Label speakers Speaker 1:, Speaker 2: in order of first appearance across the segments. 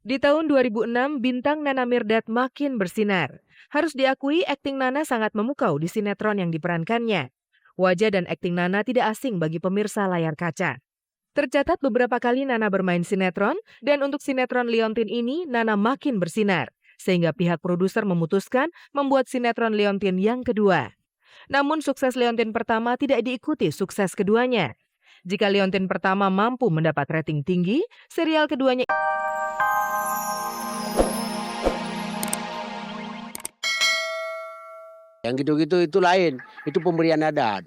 Speaker 1: Di tahun 2006, bintang Nana Mirdad makin bersinar. Harus diakui, akting Nana sangat memukau di sinetron yang diperankannya. Wajah dan akting Nana tidak asing bagi pemirsa layar kaca. Tercatat beberapa kali Nana bermain sinetron, dan untuk sinetron Liontin ini, Nana makin bersinar. Sehingga pihak produser memutuskan membuat sinetron Liontin yang kedua. Namun sukses Liontin pertama tidak diikuti sukses keduanya. Jika Liontin pertama mampu mendapat rating tinggi, serial keduanya
Speaker 2: Yang gitu-gitu itu lain, itu pemberian adat.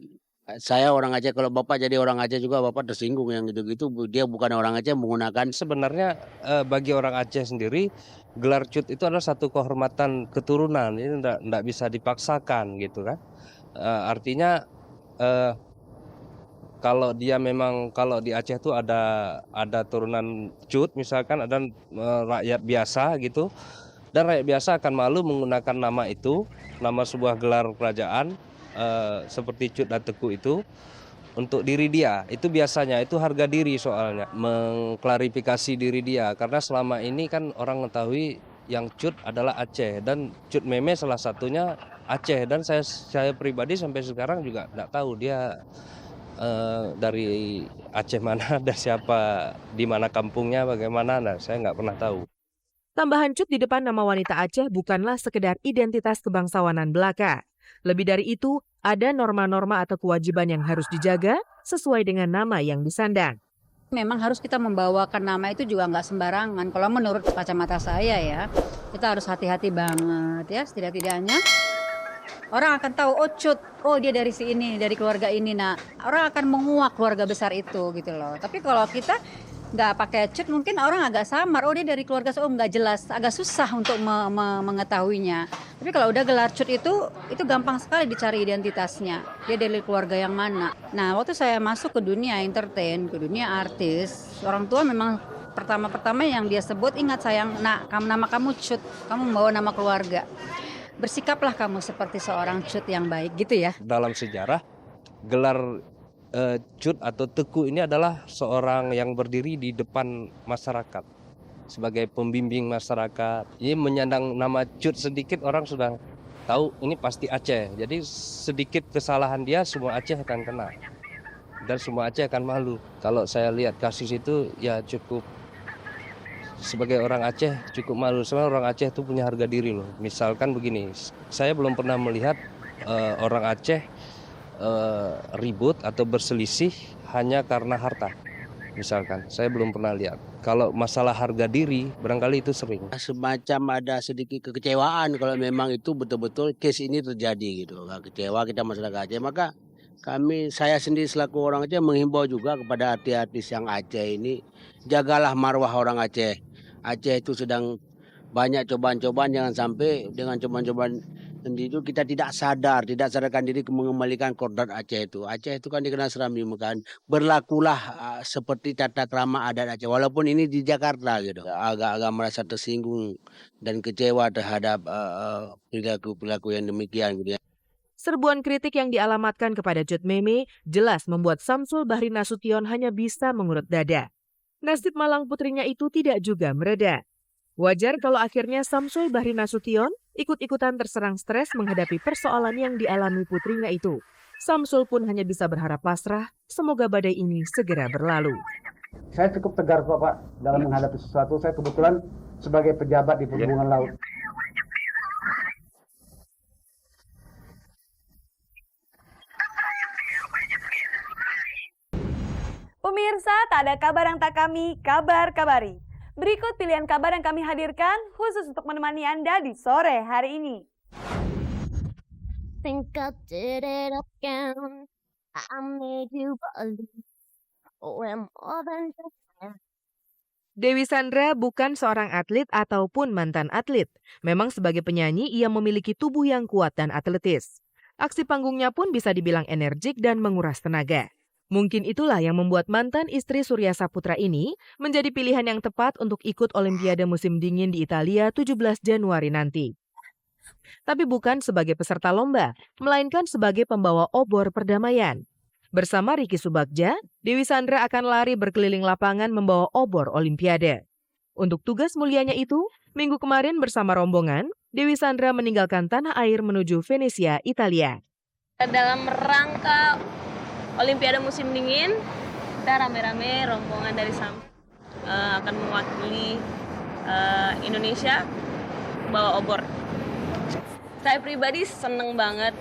Speaker 2: Saya orang Aceh, kalau Bapak jadi orang Aceh juga Bapak tersinggung yang gitu-gitu, dia bukan orang Aceh menggunakan.
Speaker 3: Sebenarnya bagi orang Aceh sendiri, gelar Cut itu adalah satu kehormatan keturunan, ini enggak bisa dipaksakan gitu kan. Artinya kalau dia memang kalau di Aceh tuh ada turunan Cut misalkan, ada rakyat biasa gitu. Dan rakyat biasa akan malu menggunakan nama itu, nama sebuah gelar kerajaan seperti Cut dan Teku itu untuk diri dia. Itu biasanya itu harga diri, soalnya mengklarifikasi diri dia, karena selama ini kan orang mengetahui yang Cut adalah Aceh dan Cut Meme salah satunya Aceh, dan saya pribadi sampai sekarang juga tidak tahu dia dari Aceh mana, dari siapa, di mana kampungnya, bagaimana, nah saya nggak pernah tahu.
Speaker 1: tambahan Cut di depan nama wanita Aceh bukanlah sekedar identitas kebangsawanan belaka. Lebih dari itu, ada norma-norma atau kewajiban yang harus dijaga sesuai dengan nama yang disandang.
Speaker 4: Memang harus kita membawakan nama itu juga nggak sembarangan. Kalau menurut kacamata saya ya, kita harus hati-hati banget ya. Setidak-tidaknya orang akan tahu, oh Cut, oh dia dari sini, dari keluarga ini. Nah, orang akan menguak keluarga besar itu gitu loh. Tapi kalau kita nggak pakai Cut, mungkin orang agak samar, oh dia dari keluarga, oh nggak jelas, agak susah untuk mengetahuinya. Tapi kalau udah gelar Cut itu gampang sekali dicari identitasnya. Dia dari keluarga yang mana. Nah, waktu saya masuk ke dunia entertain, ke dunia artis, orang tua memang pertama-pertama yang dia sebut, ingat sayang, nak, nama kamu Cut, kamu membawa nama keluarga. Bersikaplah kamu seperti seorang Cut yang baik gitu ya.
Speaker 3: Dalam sejarah, gelar Cut atau Teku ini adalah seorang yang berdiri di depan masyarakat sebagai pembimbing masyarakat. Ini menyandang nama Cut sedikit, orang sudah tahu ini pasti Aceh. Jadi sedikit kesalahan dia semua Aceh akan kena dan semua Aceh akan malu. Kalau saya lihat kasus itu ya cukup, sebagai orang Aceh cukup malu. Sebenarnya orang Aceh itu punya harga diri loh. Misalkan begini, saya belum pernah melihat orang Aceh ribut atau berselisih hanya karena harta. Misalkan, saya belum pernah lihat. Kalau masalah harga diri, barangkali itu sering.
Speaker 2: Semacam ada sedikit kekecewaan kalau memang itu betul-betul case ini terjadi gitu. Kecewa kita masyarakat Aceh, maka saya sendiri selaku orang Aceh menghimbau juga kepada artis-artis yang Aceh ini, jagalah marwah orang Aceh. Aceh itu sedang banyak cobaan-cobaan, jangan sampai dengan cobaan-cobaan itu kita tidak sadarkan diri mengembalikan kodrat Aceh itu. Aceh itu kan dikenal serambi, kan berlakulah seperti tata krama adat Aceh. Walaupun ini di Jakarta gitu, agak-agak merasa tersinggung dan kecewa terhadap perilaku-perilaku yang demikian gitu ya.
Speaker 1: Serbuan kritik yang dialamatkan kepada Cut Meme jelas membuat Samsul Bahri Nasution hanya bisa mengurut dada. Nasib malang putrinya itu tidak juga mereda. Wajar kalau akhirnya Samsul Bahri Nasution ikut-ikutan terserang stres menghadapi persoalan yang dialami putrinya itu. Samsul pun hanya bisa berharap pasrah, semoga badai ini segera berlalu.
Speaker 5: Saya cukup tegar Pak dalam menghadapi sesuatu. Saya kebetulan sebagai pejabat di perhubungan laut.
Speaker 6: Pemirsa, tak ada kabar yang tak kami kabar-kabari. Berikut pilihan kabar yang kami hadirkan khusus untuk menemani Anda di sore hari ini.
Speaker 7: Think I did it again. I made you believe. Oh, I'm more than just friends.
Speaker 1: Dewi Sandra bukan seorang atlet ataupun mantan atlet. Memang sebagai penyanyi ia memiliki tubuh yang kuat dan atletis. Aksi panggungnya pun bisa dibilang energik dan menguras tenaga. Mungkin itulah yang membuat mantan istri Surya Saputra ini menjadi pilihan yang tepat untuk ikut Olimpiade musim dingin di Italia 17 Januari nanti. Tapi bukan sebagai peserta lomba, melainkan sebagai pembawa obor perdamaian. Bersama Ricky Subagja, Dewi Sandra akan lari berkeliling lapangan membawa obor Olimpiade. Untuk tugas mulianya itu, minggu kemarin bersama rombongan, Dewi Sandra meninggalkan tanah air menuju Venesia, Italia.
Speaker 8: Dalam rangka Olimpiade musim dingin, kita rame-rame rombongan dari akan mewakili Indonesia bawa obor. Saya pribadi seneng banget,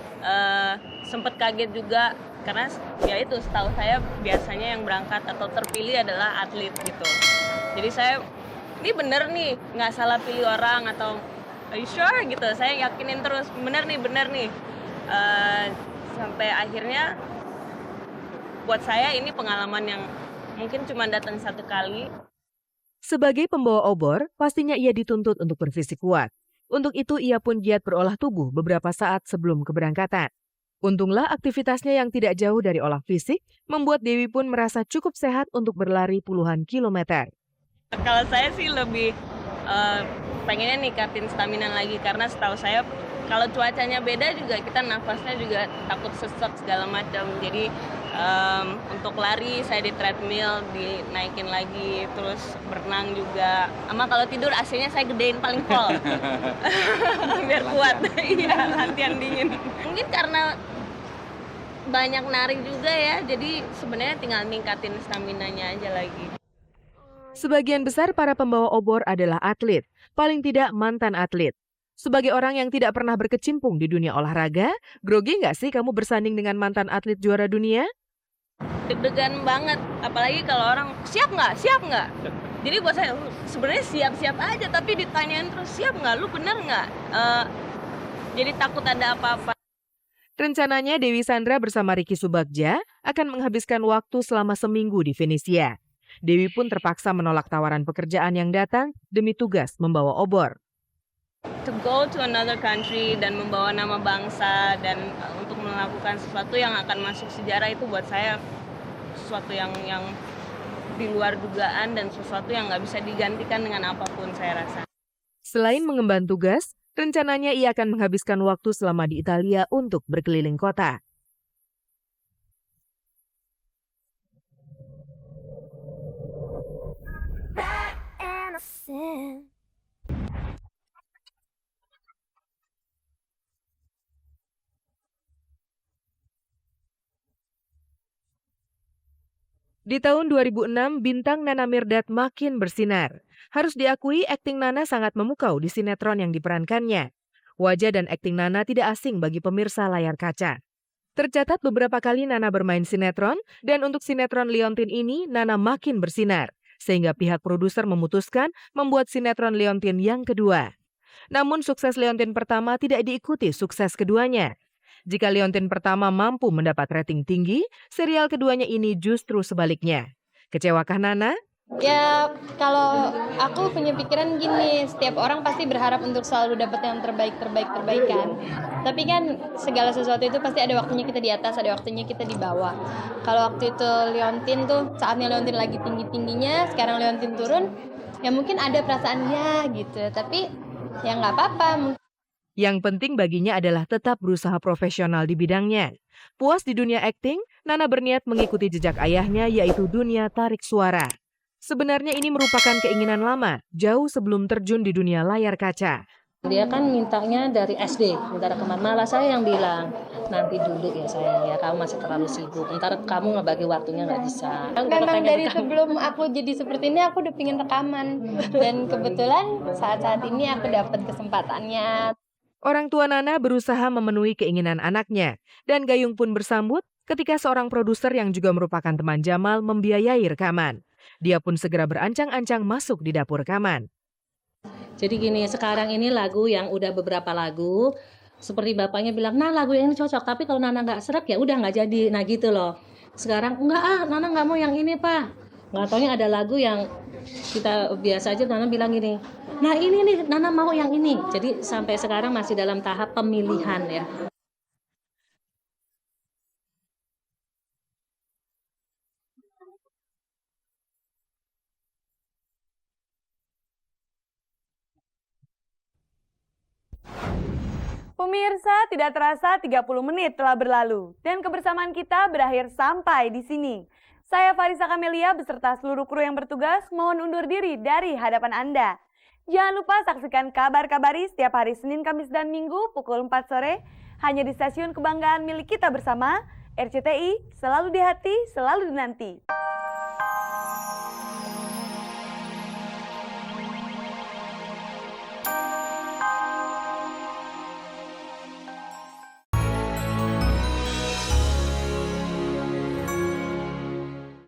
Speaker 8: sempet kaget juga karena ya itu setahu saya biasanya yang berangkat atau terpilih adalah atlet gitu. Jadi saya ini bener nih, nggak salah pilih orang atau are you sure gitu. Saya yakinin terus bener nih. Sampai akhirnya buat saya ini pengalaman yang mungkin cuma datang satu kali.
Speaker 1: Sebagai pembawa obor, pastinya ia dituntut untuk berfisik kuat. Untuk itu ia pun giat berolah tubuh beberapa saat sebelum keberangkatan. Untunglah aktivitasnya yang tidak jauh dari olah fisik membuat Dewi pun merasa cukup sehat untuk berlari puluhan kilometer.
Speaker 8: Kalau saya sih lebih pengennya ningkatin stamina lagi karena setahu saya kalau cuacanya beda juga kita nafasnya juga takut sesek segala macam. Jadi untuk lari saya di treadmill dinaikin lagi, terus berenang juga. Sama kalau tidur AC-nya saya gedein paling pol. Biar kuat. Iya, latihan dingin. Mungkin karena banyak nari juga ya. Jadi sebenarnya tinggal ningkatin stamina-nya aja lagi.
Speaker 1: Sebagian besar para pembawa obor adalah atlet, paling tidak mantan atlet. Sebagai orang yang tidak pernah berkecimpung di dunia olahraga, grogi nggak sih kamu bersanding dengan mantan atlet juara dunia?
Speaker 8: Deg-degan banget, apalagi kalau orang siap nggak? Jadi buat saya sebenarnya siap-siap aja, tapi ditanyain terus siap nggak? Lu bener nggak? Jadi takut ada apa-apa.
Speaker 1: Rencananya Dewi Sandra bersama Ricky Subagja akan menghabiskan waktu selama seminggu di Venesia. Dewi pun terpaksa menolak tawaran pekerjaan yang datang demi tugas membawa obor.
Speaker 8: To go to another country dan membawa nama bangsa dan untuk melakukan sesuatu yang akan masuk sejarah itu buat saya sesuatu yang di luar dugaan dan sesuatu yang nggak bisa digantikan dengan apapun saya rasa.
Speaker 1: Selain mengemban tugas, rencananya ia akan menghabiskan waktu selama di Italia untuk berkeliling kota. Di tahun 2006, bintang Nana Mirdad makin bersinar. Harus diakui, akting Nana sangat memukau di sinetron yang diperankannya. Wajah dan akting Nana tidak asing bagi pemirsa layar kaca. Tercatat beberapa kali Nana bermain sinetron, dan untuk sinetron Leontin ini, Nana makin bersinar. Sehingga pihak produser memutuskan membuat sinetron Leontin yang kedua. Namun sukses Leontin pertama tidak diikuti sukses keduanya. Jika Leontin pertama mampu mendapat rating tinggi, serial keduanya ini justru sebaliknya. Kecewakah Nana?
Speaker 9: Ya, kalau aku punya pikiran gini, setiap orang pasti berharap untuk selalu dapat yang terbaik kan. Tapi kan segala sesuatu itu pasti ada waktunya kita di atas, ada waktunya kita di bawah. Kalau waktu itu Leontin tuh, saatnya Leontin lagi tinggi-tingginya, sekarang Leontin turun, ya mungkin ada perasaan ya gitu. Tapi ya nggak apa-apa.
Speaker 1: Yang penting baginya adalah tetap berusaha profesional di bidangnya. Puas di dunia akting, Nana berniat mengikuti jejak ayahnya yaitu dunia tarik suara. Sebenarnya ini merupakan keinginan lama, jauh sebelum terjun di dunia layar kaca.
Speaker 10: Dia kan mintanya dari SD, minta rekaman. Malah saya yang bilang, nanti dulu ya sayang ya, kamu masih terlalu sibuk. Ntar kamu ngebagi waktunya nggak bisa.
Speaker 9: Memang dari sebelum aku jadi seperti ini, aku udah pengen rekaman. Dan kebetulan saat-saat ini aku dapat kesempatannya.
Speaker 1: Orang tua Nana berusaha memenuhi keinginan anaknya, dan Gayung pun bersambut ketika seorang produser yang juga merupakan teman Jamal membiayai rekaman. Dia pun segera berancang-ancang masuk di dapur rekaman.
Speaker 10: Jadi gini, sekarang ini lagu yang udah beberapa lagu, seperti bapaknya bilang, nah lagu yang ini cocok, tapi kalau Nana nggak serak ya udah nggak jadi. Nah gitu loh. Sekarang enggak Nana nggak mau yang ini Pak. Nggak taunya ada lagu yang kita biasa aja Nana bilang gini, nah ini nih Nana mau yang ini. Jadi sampai sekarang masih dalam tahap pemilihan ya.
Speaker 6: Pemirsa, tidak terasa 30 menit telah berlalu dan kebersamaan kita berakhir sampai di sini. Saya Farisa Kamelia beserta seluruh kru yang bertugas mohon undur diri dari hadapan Anda. Jangan lupa saksikan Kabar Kabari setiap hari Senin, Kamis, dan Minggu pukul 4 sore hanya di stasiun kebanggaan milik kita bersama, RCTI, selalu di hati, selalu dinanti.